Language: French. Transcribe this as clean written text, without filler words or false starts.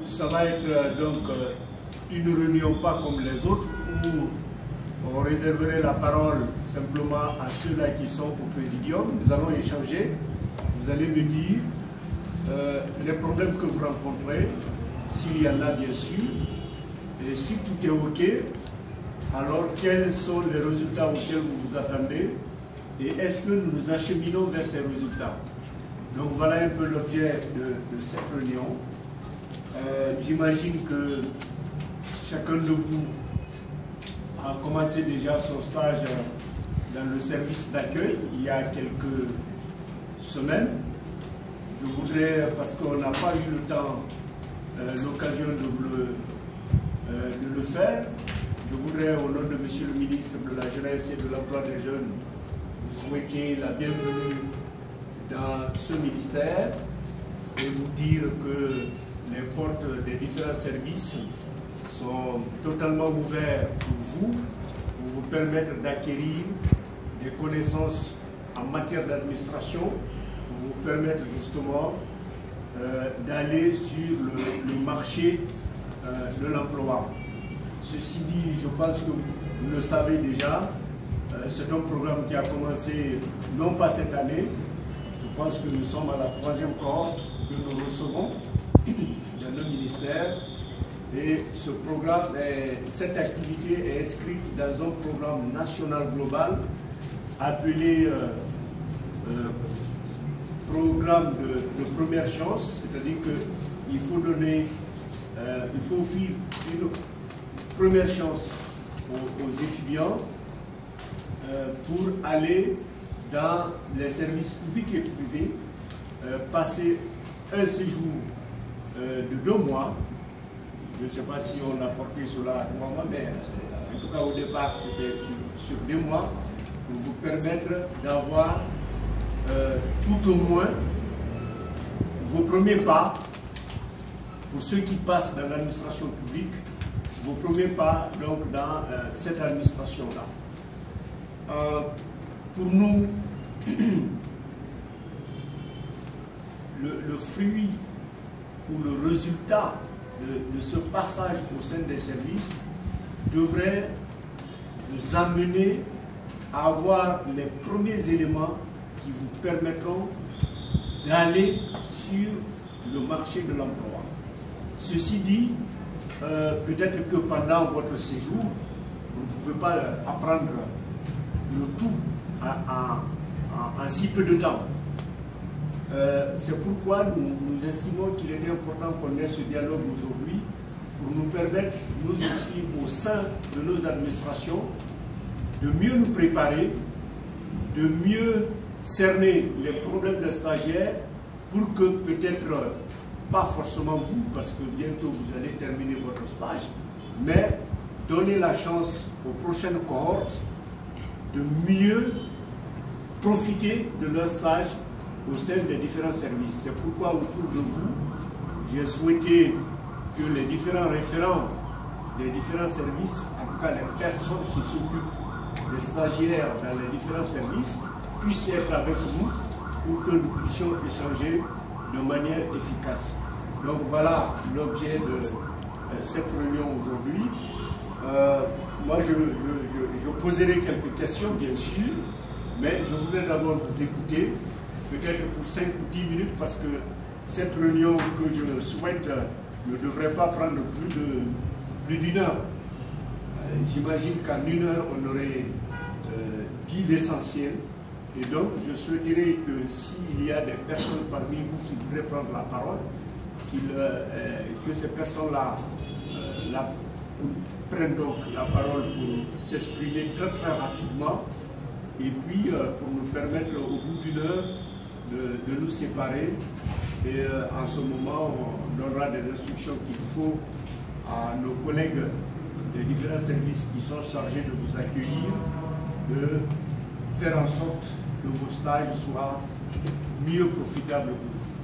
Ça va être donc une réunion pas comme les autres où on réserverait la parole simplement à ceux-là qui sont au présidium. Nous allons échanger. Vous allez me dire les problèmes que vous rencontrez, s'il y en a bien sûr, et si tout est OK, alors quels sont les résultats auxquels vous vous attendez et est-ce que nous nous acheminons vers ces résultats? Donc voilà un peu l'objet de cette réunion. J'imagine que chacun de vous a commencé déjà son stage dans le service d'accueil il y a quelques semaines. Je voudrais, parce qu'on n'a pas eu le temps, l'occasion de le faire, je voudrais au nom de Monsieur le ministre de la Jeunesse et de l'Emploi des Jeunes vous souhaiter la bienvenue dans ce ministère et vous dire que les portes des différents services sont totalement ouvertes pour vous permettre d'acquérir des connaissances en matière d'administration, pour vous permettre justement d'aller sur le marché de l'emploi. Ceci dit, je pense que vous le savez déjà, c'est un programme qui a commencé non pas cette année. Je pense que nous sommes à la 3e cohorte que nous recevons dans le ministère. Et ce programme, cette activité est inscrite dans un programme national global appelé programme de première chance, c'est-à-dire qu'il faut donner, il faut offrir une première chance aux étudiants pour aller dans les services publics et privés, passer un séjour de 2 mois. Je ne sais pas si on a porté cela à 3 mois, mais en tout cas au départ c'était sur 2 mois, pour vous permettre d'avoir tout au moins vos premiers pas, pour ceux qui passent dans l'administration publique, vos premiers pas donc dans cette administration-là. Pour nous, le fruit ou le résultat de ce passage au sein des services devrait vous amener à avoir les premiers éléments qui vous permettront d'aller sur le marché de l'emploi. Ceci dit, peut-être que pendant votre séjour, vous ne pouvez pas apprendre le tout en si peu de temps. C'est pourquoi nous estimons qu'il était important qu'on ait ce dialogue aujourd'hui pour nous permettre, nous aussi, au sein de nos administrations, de mieux nous préparer, de mieux cerner les problèmes des stagiaires pour que peut-être, pas forcément vous, parce que bientôt vous allez terminer votre stage, mais donner la chance aux prochaines cohortes de mieux profiter de leur stage au sein des différents services. C'est pourquoi autour de vous, j'ai souhaité que les différents référents des différents services, en tout cas les personnes qui s'occupent des stagiaires dans les différents services, puissent être avec nous pour que nous puissions échanger de manière efficace. Donc voilà l'objet de cette réunion aujourd'hui. Moi je poserai quelques questions bien sûr, mais je voudrais d'abord vous écouter, peut-être pour 5 ou 10 minutes, parce que cette réunion que je souhaite ne devrait pas prendre plus d'1 heure. J'imagine qu'en 1 heure, on aurait dit l'essentiel. Et donc, je souhaiterais que s'il y a des personnes parmi vous qui voudraient prendre la parole, que ces personnes-là prennent donc la parole pour s'exprimer très très rapidement, et puis pour nous permettre au bout d'1 heure de nous séparer. Et en ce moment, on donnera des instructions qu'il faut à nos collègues des différents services qui sont chargés de vous accueillir, de faire en sorte que vos stages soient mieux profitables pour vous.